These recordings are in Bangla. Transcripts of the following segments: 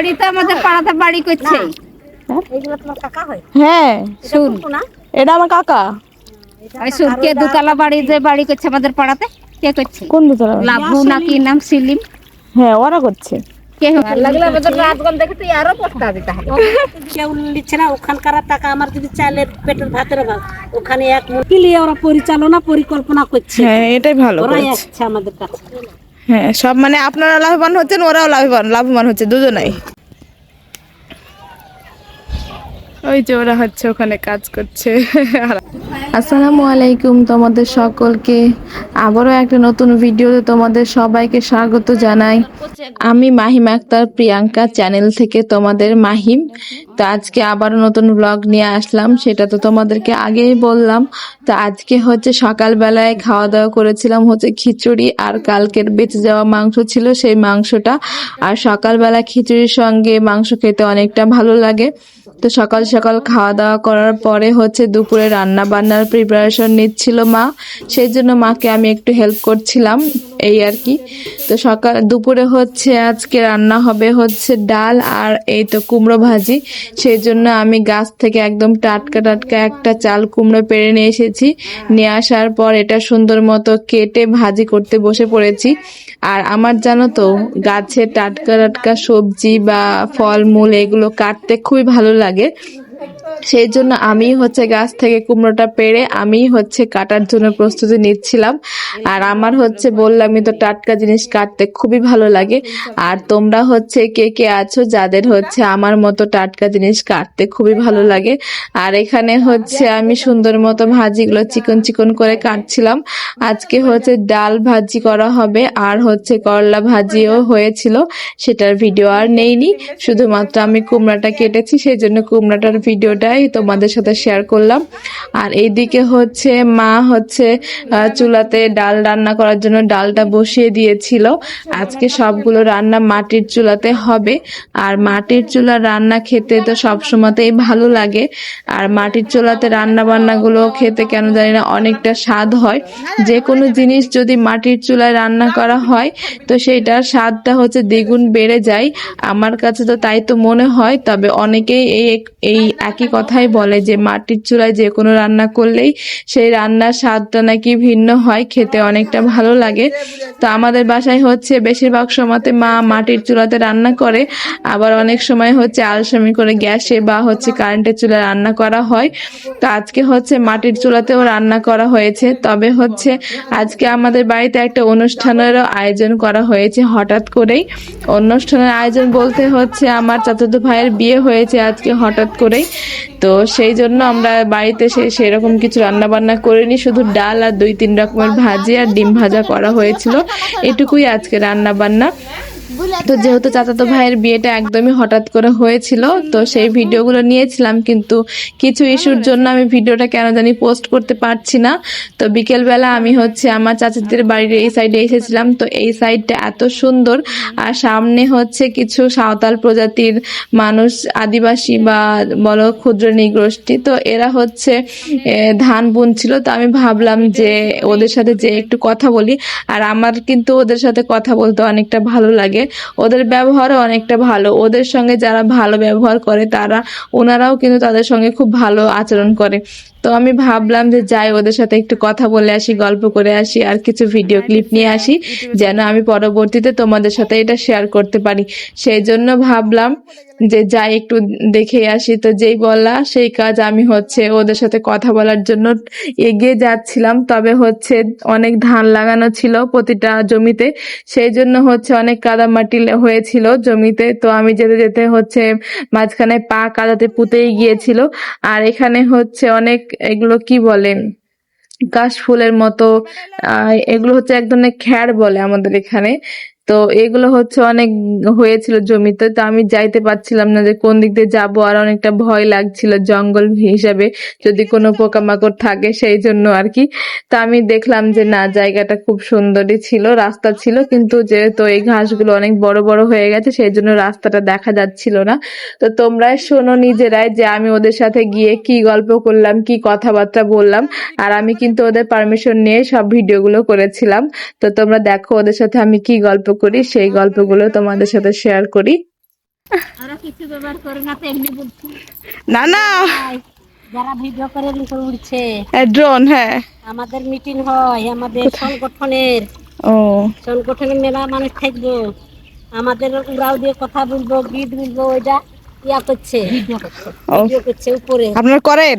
বাড়িতে আমাদের পাড়াতে বাড়ি করছে। এইগুলো তোমার কাকা হয়? হ্যাঁ, শুন, এটা আমার কাকা। ওই সুরকে দুতলা বাড়ি যে বাড়ি করছে আমাদের পাড়াতে, কে করছে? কোন দুতলা? লাভু নাকি নাম সিলিম, হ্যাঁ, ওরা করছে। কে লাগলে আমাদের রাতগণ দেখে তুই আরো পস্তা দিতে হবে। কেউ নিচ্ছে না ওখানকার টাকা। আমার যদি চাইলে পেটের ভাতের অভাব, ওখানে এক মিলিয়ে ওরা পরিকল্পনা করছে। হ্যাঁ, এটাই ভালো ওরাই করেছে। আসছে আমাদের কাছে। হ্যাঁ, সব মানে আপনারা লাভবান হচ্ছেন, ওরাও লাভবান হচ্ছে, দুজনেই। ওই যে ওরা হচ্ছে ওখানে কাজ করছে। আসসালামু আলাইকুম তোমাদের সকলকে, আবারও একটা নতুন ভিডিওতে তোমাদের সবাইকে স্বাগত জানাই। আমি মাহিম আক্তার, প্রিয়াঙ্কা চ্যানেল থেকে তোমাদের মাহিম। তো আজকে আবারও নতুন ব্লগ নিয়ে আসলাম, সেটা তো তোমাদেরকে আগেই বললাম। তো আজকে হচ্ছে সকালবেলায় খাওয়া দাওয়া করেছিলাম হচ্ছে খিচুড়ি, আর কালকের বেঁচে যাওয়া মাংস ছিল সেই মাংসটা। আর সকালবেলা খিচুড়ির সঙ্গে মাংস খেতে অনেকটা ভালো লাগে। তো সকাল সকাল খাওয়া দাওয়া করার পরে হচ্ছে দুপুরে রান্না বান্নার প্রিপারেশন নিচ্ছিল মা, সেই জন্য মাকে আমি একটু হেল্প করছিলাম, এই আর কি। তো দুপুরে হচ্ছে আজকে রান্না হবে হচ্ছে ডাল আর এই তো কুমড়ো ভাজি। সেই জন্য আমি গাছ থেকে একদম টাটকা টাটকা একটা চাল কুমড়ো পেড়ে নিয়ে এসেছি। নিয়ে আসার পর এটা সুন্দর মতো কেটে ভাজি করতে বসে পড়েছি। আর আমার জানো তো গাছে টাটকা টাটকা সবজি বা ফলমূল এগুলো কাটতে খুবই ভালো লাগে। সেই জন্য আমি হচ্ছে গাছ থেকে কুমড়োটা পেড়ে আমি হচ্ছে কাটার জন্য প্রস্তুতি নিচ্ছিলাম। আর আমার হচ্ছে বললামই তো টাটকা জিনিস কাটতে খুবই ভালো লাগে। আর তোমরা হচ্ছে কে কে আছো যাদের হচ্ছে আমার মতো টাটকা জিনিস কাটতে খুবই ভালো লাগে। আর এখানে হচ্ছে আমি সুন্দর মতো ভাজিগুলো চিকন চিকন করে কাটছিলাম। আজকে হচ্ছে ডাল ভাজি করা হবে, আর হচ্ছে করলা ভাজিও হয়েছিল, সেটার ভিডিও আর নেইনি, শুধুমাত্র আমি কুমড়াটা কেটেছি, সেই জন্য কুমড়াটার ভিডিওটাই তোমাদের সাথে শেয়ার করলাম। আর এইদিকে হচ্ছে মা হচ্ছে চুলাতে ডাল রান্না করার জন্য ডালটা বসিয়ে দিয়েছিল। আজকে সবগুলো রান্না মাটির চুলাতে হবে। আর মাটির চুলার রান্না খেতে তো সবসময়তেই ভালো লাগে। আর মাটির চুলাতে রান্না বান্নাগুলো খেতে কেন জানি না অনেকটা স্বাদ হয়। যে কোনো জিনিস যদি মাটির চুলায় রান্না করা হয় তো সেইটার স্বাদটা হচ্ছে দ্বিগুণ বেড়ে যায়। আমার কাছে তো তাই তো মনে হয়। তবে অনেকেই এই একই কথাই বলে যে মাটির চুলায় যে কোনো রান্না করলেই সেই রান্নার স্বাদটা নাকি ভিন্ন হয়, খেতে অনেকটা ভালো লাগে। তো আমাদের বাসায় হচ্ছে বেশিরভাগ সময়তে মা মাটির চুলাতে রান্না করে, আবার অনেক সময় হচ্ছে আলসেমি করে গ্যাসে বা হচ্ছে কারেন্টের চুলায় রান্না করা হয়। তো আজকে হচ্ছে মাটির চুলাতেও রান্না করা হয়েছে। তবে হচ্ছে আজকে আমাদের বাড়িতে একটা অনুষ্ঠানেরও আয়োজন করা হয়েছে হঠাৎ করেই। অনুষ্ঠানের আয়োজন বলতে হচ্ছে আমার চাচাতো ভাইয়ের বিয়ে হয়েছে আজকে হঠাৎ করেই। তো সেই জন্য আমরা বাড়িতে সেরকম কিছু রান্না বান্না করিনি, শুধু ডাল আর 2-3 রকমের ভাজি আর ডিম ভাজা করা হয়েছিল, এটুকুই আজকে রান্না বান্না। তো যেহেতু চাচাতো ভাইয়ের বিয়েটা একদমই হঠাৎ করে হয়েছিল, তো সেই ভিডিওগুলো নিয়েছিলাম, কিন্তু কিছু ইস্যুর জন্য আমি ভিডিওটা কেন জানি পোস্ট করতে পারছি না। তো বিকেলবেলা আমি হচ্ছে আমার চাচাদের বাড়ির এই সাইডে এসেছিলাম। তো এই সাইডটা এত সুন্দর, আর সামনে হচ্ছে কিছু সাঁওতাল প্রজাতির মানুষ, আদিবাসী বা বলো ক্ষুদ্র নৃগোষ্ঠী, তো এরা হচ্ছে ধান বুনছিল। তো আমি ভাবলাম যে ওদের সাথে যে একটু কথা বলি। আর আমার কিন্তু ওদের সাথে কথা বলতে অনেকটা ভালো লাগে, ওদের ব্যবহারও অনেকটা ভালো। ওদের সঙ্গে যারা ভালো ব্যবহার করে ওনারাও কিন্তু তাদের সঙ্গে খুব ভালো আচরণ করে। তো আমি ভাবলাম যে যাই ওদের সাথে একটু কথা বলে আসি, গল্প করে আসি, আর কিছু ভিডিও ক্লিপ নিয়ে আসি, যেন আমি পরবর্তীতে তোমাদের সাথে এটা শেয়ার করতে পারি। সেই জন্য ভাবলাম যে যাই একটু দেখে আসি। তো যেই বললা সেই কাজ, আমি হচ্ছে ওদের সাথে কথা বলার জন্য এগিয়ে যাচ্ছিলাম। তবে হচ্ছে অনেক ধান লাগানো ছিল প্রতিটা জমিতে, সেই জন্য হচ্ছে অনেক কাদামাটি হয়েছিল জমিতে। তো আমি যেতে যেতে হচ্ছে মাঝখানে পা কাদাতে পুঁতেই গিয়েছিল। আর এখানে হচ্ছে অনেক এগুলো কি বলে কাশ ফুলের মতো, এগুলো হচ্ছে এক ধরনের খ্যার বলে আমাদের এখানে। তো এগুলো হচ্ছে অনেক হয়েছিল জমিতে। তো আমি যাইতে পারছিলাম না যে কোন দিক দিয়ে যাবো, আর অনেকটা ভয় লাগছিল জঙ্গল হিসাবে যদি কোনো পোকামাকড় থাকে, সেই জন্য আর কি। তো আমি দেখলাম যে না, জায়গাটা খুব সুন্দরই ছিল, রাস্তা ছিল, কিন্তু যেহেতু এই ঘাসগুলো অনেক বড় বড় হয়ে গেছে সেই জন্য রাস্তাটা দেখা যাচ্ছিল না। তো তোমরাই শোনো নিজেরাই যে আমি ওদের সাথে গিয়ে কি গল্প করলাম, কি কথাবার্তা বললাম। আর আমি কিন্তু ওদের পারমিশন নিয়ে সব ভিডিওগুলো করেছিলাম। তো তোমরা দেখো ওদের সাথে আমি কি গল্প করি, সেই গল্পগুলো তোমাদের সাথে শেয়ার করি। আমরা কিছু ব্যবহার করি না, তো এমনি বলছি। না না, যারা ভিডিও করে লিখে উঠছে, ড্রোন, হ্যাঁ। আমাদের মিটিং হয়, আমাদের সংগঠনের মেলা মানুষ থাকবো, আমাদের উড়াও দিয়ে কথা বলবো, গীত বলবো, ওইটা ইয়া করছে, ভিডিও করছে উপরে। আপনারা করেন?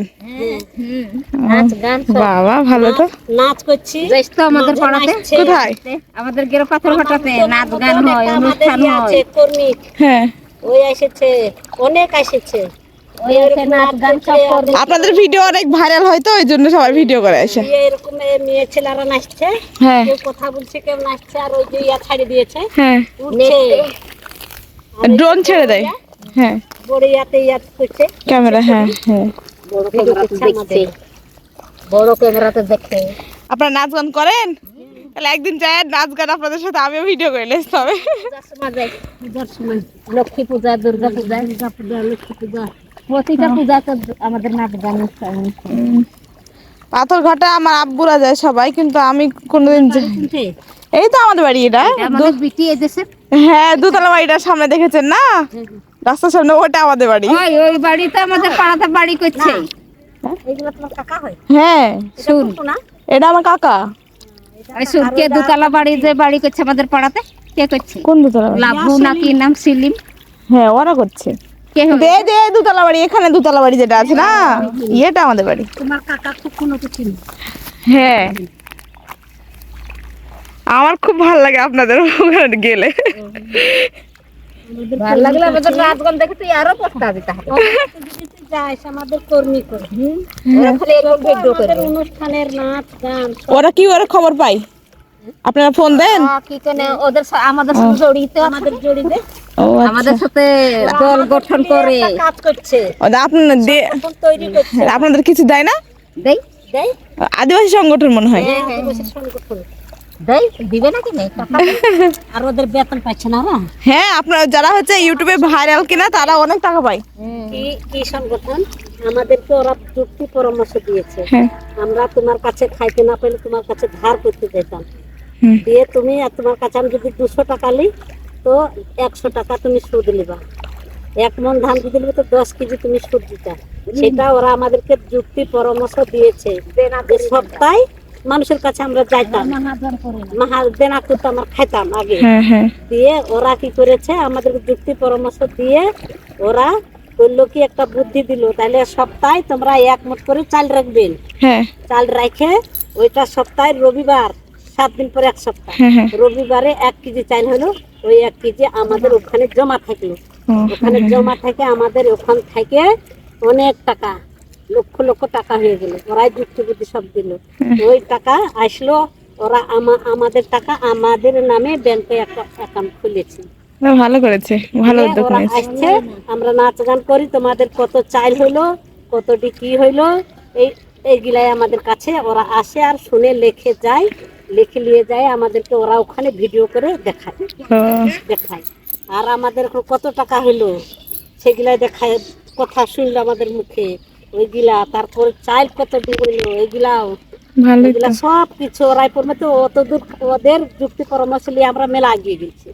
নাচ গান বাবা, ভালো তো। নাচ করছি তো আমাদের পাড়াতে। কোথায়? আমাদের গেরো পাথর ঘাটাতে নাচ গান হয়, অনুষ্ঠান হয়। কর্মী, হ্যাঁ, ওই এসেছে, অনেক এসেছে, নাচ গান সব করবে। আপনাদের ভিডিও অনেক ভাইরাল হয় তো, এই জন্য সবাই ভিডিও করে আসে। এরকম মেয়ে ছেলেরা নাচছে, হ্যাঁ কেউ কথা বলছে, কেউ নাচছে, আর ওই যে ইয়া ছাড়ি দিয়েছে, হ্যাঁ, উঠছে, ড্রোন ছেড়ে দেয়। হ্যাঁ, বড় ইয়াতে ইয়া করছে, ক্যামেরা, হ্যাঁ হ্যাঁ। বড় ক্যামেরাতে দেখে। আপনারা নাচ গান করেন? তাহলে একদিন যাই নাচ গান আপনাদের সাথে আমিও ভিডিও করে নিতে হবে। পূজার সময়, লক্ষ্মী পূজা, দুর্গা পূজা, লক্ষ্মী পূজা, প্রতিটা পূজা তো আমাদের নাচ গান অনুষ্ঠান। পাথর ঘাটা আমার আব্বুরা যায় সবাই, কিন্তু আমি কোনোদিন এই তো আমাদের বাড়ি এটা। আমাদের বিটি এই দেশে। হ্যাঁ, দোতলা বাড়িটার সামনে দেখেছেন না, রাস্তার সামনে, ওটা আমাদের বাড়ি। ওই বাড়িতে আমাদের পাড়াতে বাড়ি করছে। এইগুলো তোমার কাকা হয়? হ্যাঁ, শুন, এটা আমার কাকা। ওই সুরকে দোতলা বাড়ি যে বাড়ি করছে আমাদের পাড়াতে, কে করছে? কোন দোতলা বাড়ি? লাভু নাকি নাম, সিলিম। হ্যাঁ, ওরা করছে। কে হবে? দে দে, দোতলা বাড়ি, এখানে দোতলা বাড়ি যেটা আছে না, এটা আমাদের বাড়ি। তোমার কাকা খুব কোনো কিছু। হ্যাঁ, আমার খুব ভালো লাগে আপনাদের ওখানে গেলে। ভালো লাগলে আমাদের নাচ গান দেখে তুই আরো প্রস্তাবি তাহলে। যাইস আমাদের কর্মী করে, ওরা খালি এরকম ভিডিও করে। অনুষ্ঠানের নাচ গান ওরা কি ওরা খবর পাই? আপনারা ফোন দেন? কি কেন ওদের আমাদের সাথে জড়িত, আমাদের জড়িয়ে ও আমাদের সাথে দল গঠন করে কাজ করছে, আপনারা তৈরি করছে। আপনাদের কিছু দেয় না? দেই দেয়, আদিবাসী সংগঠন মনে হয়। আদিবাসী সংগঠন দেই, দিবে নাকি নেই টাকা? আর ওদের বেতন পাচ্ছে না না? হ্যাঁ, আপনারা যারা হচ্ছে ইউটিউবে ভাইরাল কিনা তারা অনেক টাকা পায়। কি সংগঠন? আমাদেরকে ওরা যুক্তি পরামর্শ দিয়েছে, হ্যাঁ, আমরা তোমার কাছে খাইতে না পেলে তোমার কাছে ধার করতে যেতাম, হুম। দিয়ে তুমি আর তোমার কাছে আমি যদি 200 টাকা নিই, তো 100 টাকা তুমি সুদ নিবা, 1 মণ ধান যদি নিবে তো 10 কেজি তুমি সুদ দিতা। সেটা ওরা আমাদেরকে যুক্তি পরামর্শ দিয়েছে, যে সপ্তাহে মানুষের কাছে আমরা যাইতাম, দেনা করতে আমরা খাইতাম আগে। হ্যাঁ হ্যাঁ, দিয়ে ওরা কি করেছে, আমাদের যুক্তি পরামর্শ দিয়ে ওরা বললো কি, একটা বুদ্ধি দিল, তাহলে সপ্তাহে তোমরা 1 মুঠ করে চাল রাখবেন, হ্যাঁ চাল রাখে ওইটা সপ্তাহে রবিবার, 7 দিন পরে 1 সপ্তাহ, হ্যাঁ হ্যাঁ, রবিবারে 1 কেজি চাল হলো, ওই 1 কেজি আমাদের ওখানে জমা থাকলো। ওখানে জমা থাকে আমাদের, ওখান থেকে অনেক টাকা, লক্ষ লক্ষ টাকা হয়ে গেল, ওরাই যুক্তি বুদ্ধি সব দিল। ওই টাকা আসলো, ওরা আমাদের টাকা আমাদের নামে ব্যাংকে একটা অ্যাকাউন্ট খুলেছে। ভালো করেছে, ভালো উদ্যোগ ওরা নিয়েছে। আসছে, আমরা নাচ গান করি, তোমাদের কত চাল হইলো, কতটি কি হইলো, এইগুলাই আমাদের কাছে ওরা আসে আর শুনে লিখে যায়, লিখে নিয়ে যায় আমাদেরকে, ওরা ওখানে ভিডিও করে দেখায়। আর আমাদের কত টাকা হইলো সেগুলাই দেখায়, কথা শুনলো আমাদের মুখে ওইগুলা, তারপর চাল কতটি হইলো এইগুলাও, এগুলা সব কিছু ওরাই পড়বে। তো অত দূর ওদের যুক্তি পরামর্শ নিয়ে আমরা মেলা এগিয়ে গেছি,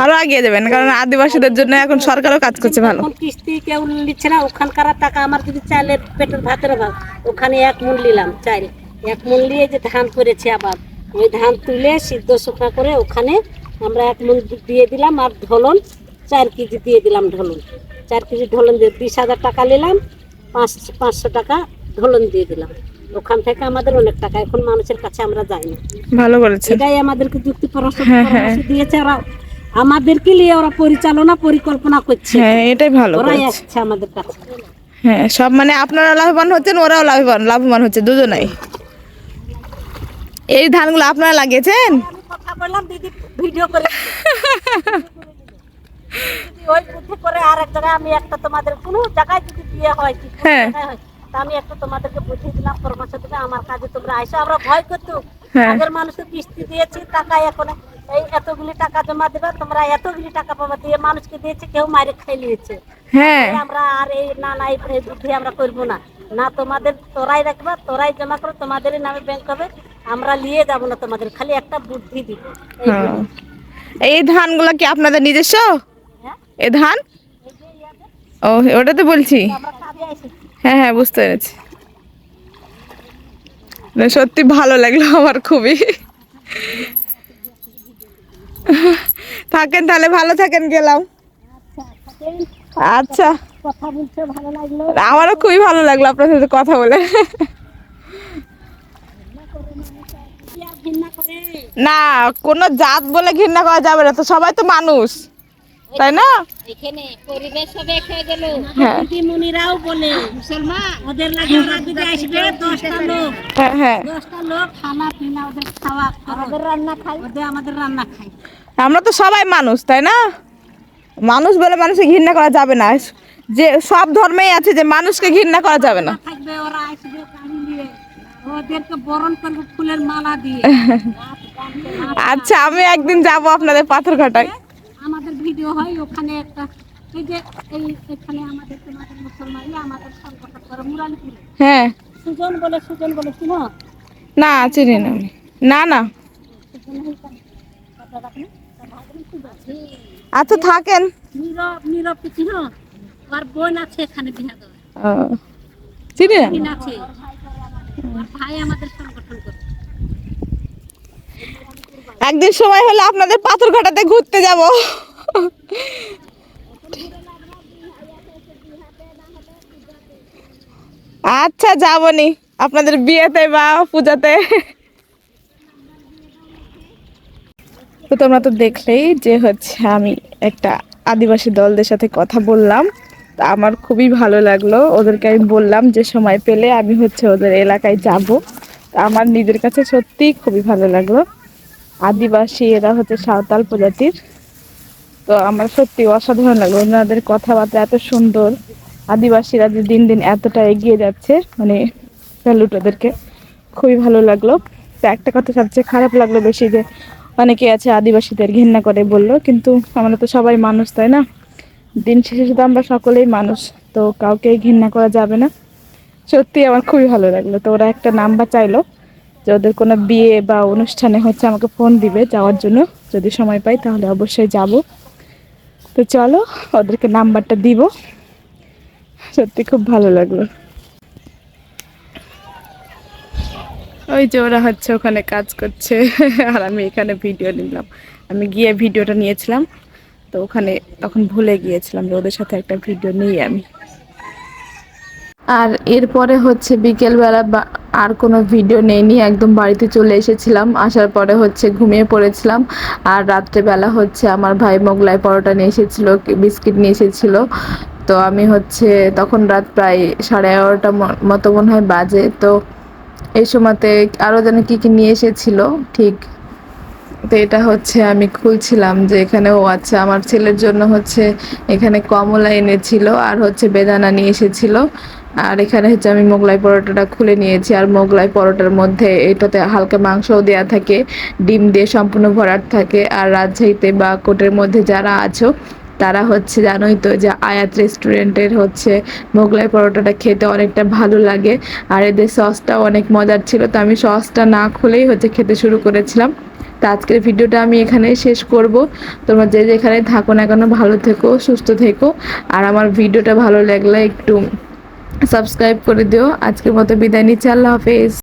আরো এগিয়ে যাবেন, কারণ আদিবাসীদের জন্য এখন সরকারও কাজ করছে ভালো। এখন কিস্তি কেউ নিচ্ছে না, ওখানকার টাকা আমার যদি চাইলে পেটের ভাতের অভাব, ওখানে 1 মণ নিলাম চাল, 1 মণ নিয়ে যে ধান করেছে, আবার ওই ধান তুলে সিদ্ধ শুকনা করে ওখানে আমরা 1 মণ দিয়ে দিলাম, আর ঢলন 4 কেজি দিয়ে দিলাম, ঢলন 4 কেজি ঢলন দিয়ে 20,000 টাকা নিলাম, 500 টাকা ঢলন দিয়ে দিলাম। ওখান থেকে আমাদের অনেক টাকা, এখন মানুষের কাছে আমরা যাই না। ভালো করেছে, এটাই আমাদেরকে যুক্তি পরামর্শ দিয়েছে, ওরা আমাদেরকে নিয়ে ওরা পরিকল্পনা করছে। হ্যাঁ, এটাই ভালো ওরাই করেছে। আসছে আমাদের কাছে। হ্যাঁ, সব মানে আপনারা লাভবান হচ্ছেন, ওরাও লাভবান হচ্ছে, দুজনেই। এই ধানগুলো আপনারা লাগিয়েছেন? আমি কথা বললাম, দিদি ভিডিও করে ওই বুদ্ধি করে আর এক জায়গায় আমি একটা তোমাদের কোনো জায়গায় যদি বিয়ে হয় কি হ্যাঁ, তা আমি একটা তোমাদেরকে বুদ্ধি দিলাম, পরামর্শ দিলাম, আমার কাজে তোমরা আইসো। আমরা ভয় করতো, হ্যাঁ। আগের মানুষকে কিস্তি দিয়েছি টাকা, এখন এই এতগুলি টাকা জমা দেবে, তোমরা এতগুলি টাকা পাবা, দিয়ে মানুষকে দিয়েছে, কেউ মাইরে খাই নিয়েছে। হ্যাঁ, আমরা আর এই না এই বুদ্ধি আমরা করবো না, না তোমাদের তোরাই রাখবা, তোরাই জমা করো, তোমাদেরই নামে ব্যাংক হবে, আমরা নিয়ে যাবো না তোমাদের, খালি একটা বুদ্ধি দিব। এই ধানগুলো কি আপনাদের নিজস্ব? হ্যাঁ, এই ধান ও ওটা তো বলছি। আমরা কাজে এসেছি। হ্যাঁ হ্যাঁ বুঝতে পেরেছি। না, সত্যি ভালো লাগলো আমার খুবই। থাকেন তাহলে, ভালো থাকেন, গেলাম। আচ্ছা, কথা বলতে ভালো লাগলো। আমারও খুবই ভালো লাগলো আপনার সাথে কথা বলে। কি আর ঘৃণা করে? না, কোনো জাত বলে ঘৃণা করা যাবে না, তো সবাই তো মানুষ, তাই না? এখানে পরিবেশ হবে খেয়ে গেল। হ্যাঁ দিদিমণিরাও বলে মুসলমান ওদের লাগে ওরা যদি আসবে 10টা লোক, হ্যাঁ হ্যাঁ 10টা লোক খানা পিনা ওদের খাওয়া, আমাদের রান্না খাই, আমাদের রান্না খাই। আমরা তো সবাই মানুষ, তাই না? মানুষ বলে মানুষকে ঘৃণা করা যাবে না। যে সব ধর্মেই আছে যে মানুষকে ঘৃণা করা যাবে না। থাকবে ওরা আসবে গাড়ি নিয়ে, ওদেরকে বরণ করবে ফুলের মালা দিয়ে। আচ্ছা, আমি একদিন যাব আপনাদের পাথরঘাটায়। আমাদের ভিডিও হয় ওখানে একটা, এই যে এখানে আমাদের তোমাদের মুসলমান আমাদের সংগঠন করে মুরালিপুরে। হ্যাঁ, সুজন বলে শুনো। না চিনি না আমি। না না, আচ্ছা থাকেন। নীরব চিনো, আর বোন আছে এখানে বিয়া দেওয়া, ও, চিনি না। বোন আছে, আর ভাই আমাদের সংগঠন করে। একদিন সময় হলে আপনাদের পাথরঘাটাতে ঘুরতে যাব। আচ্ছা, যাবনি আপনাদের বিয়েতে বা পূজাতে। তো তোমরা তো দেখলেই যে হচ্ছে আমি একটা আদিবাসী দলদের সাথে কথা বললাম। তা আমার খুবই ভালো লাগলো। ওদেরকে আমি বললাম যে সময় পেলে আমি হচ্ছে ওদের এলাকায় যাব। তা আমার নিজের কাছে সত্যিই খুবই ভালো লাগলো। আদিবাসী, এরা হচ্ছে সাঁওতাল প্রজাতির। তো আমার সত্যি অসাধারণ লাগলো, ওনাদের কথাবার্তা এত সুন্দর। আদিবাসীরা যে দিন দিন এতটা এগিয়ে যাচ্ছে, মানে স্যালুট ওদেরকে, খুবই ভালো লাগলো। তো একটা কথা সবচেয়ে খারাপ লাগলো বেশি, যে অনেকে আছে আদিবাসীদের ঘৃণা করে বললো, কিন্তু আমরা তো সবাই মানুষ, তাই না? দিন শেষে তো আমরা সকলেই মানুষ, তো কাউকে ঘৃণা করা যাবে না। সত্যি আমার খুবই ভালো লাগলো। তো ওরা একটা নাম্বার চাইলো, যে ওদের কোনো বিয়ে বা অনুষ্ঠানে হচ্ছে আমাকে ফোন দিবে যাওয়ার জন্য, যদি সময় পাই তাহলে অবশ্যই যাব। তো চলো ওদেরকে নাম্বারটা দিব। সত্যি খুব ভালো লাগলো। ওই যে ওরা হচ্ছে ওখানে কাজ করছে, আর আমি এখানে ভিডিও নিলাম। আমি গিয়ে ভিডিওটা নিয়েছিলাম, তো ওখানে তখন ভুলে গিয়েছিলাম যে ওদের সাথে একটা ভিডিও নিই আমি। আর এরপরে হচ্ছে বিকেলবেলা আর কোনো ভিডিও নেইনি, একদম বাড়িতে চলে এসেছিলাম। আসার পরে হচ্ছে ঘুমিয়ে পড়েছিলাম। আর রাত্রেবেলা হচ্ছে আমার ভাই মোগলাই পরোটা নিয়ে এসেছিলো, বিস্কিট নিয়ে এসেছিলো। তো আমি হচ্ছে তখন রাত প্রায় 11:30 মতো মনে হয় বাজে। তো এই সময়তে আরও যেন কী কী নিয়ে এসেছিলো ঠিক। তো এটা হচ্ছে আমি খুলছিলাম যে এখানে, ও আচ্ছা, আমার ছেলের জন্য হচ্ছে এখানে কমলা এনেছিল, আর হচ্ছে বেদানা নিয়ে এসেছিল। আর এখানে হচ্ছে আমি মোগলাই পরোটাটা খুলে নিয়েছি। আর মোগলাই পরোটার মধ্যে এটাতে হালকা মাংসও দেওয়া থাকে, ডিম দিয়ে সম্পূর্ণ ভরাট থাকে। আর রাজশাহীতে বা কোটের মধ্যে যারা আছো তারা হচ্ছে জানোই তো যে আয়াত রেস্টুরেন্টের হচ্ছে মোগলাই পরোটাটা খেতে অনেকটা ভালো লাগে। আর এদের সসটাও অনেক মজার ছিল, তো আমি সসটা না খুলেই হচ্ছে খেতে শুরু করেছিলাম। তো আজকের ভিডিওটা আমি এখানে শেষ করব। তোমরা যে যেখানে থাকো না কেন ভালো থেকো, সুস্থ থেকো। আর আমার ভিডিওটা ভালো লাগলে একটু সাবস্ক্রাইব করে দিও। আজকের মতো বিদায় নিচ্ছি, আল্লাহ হাফেজ।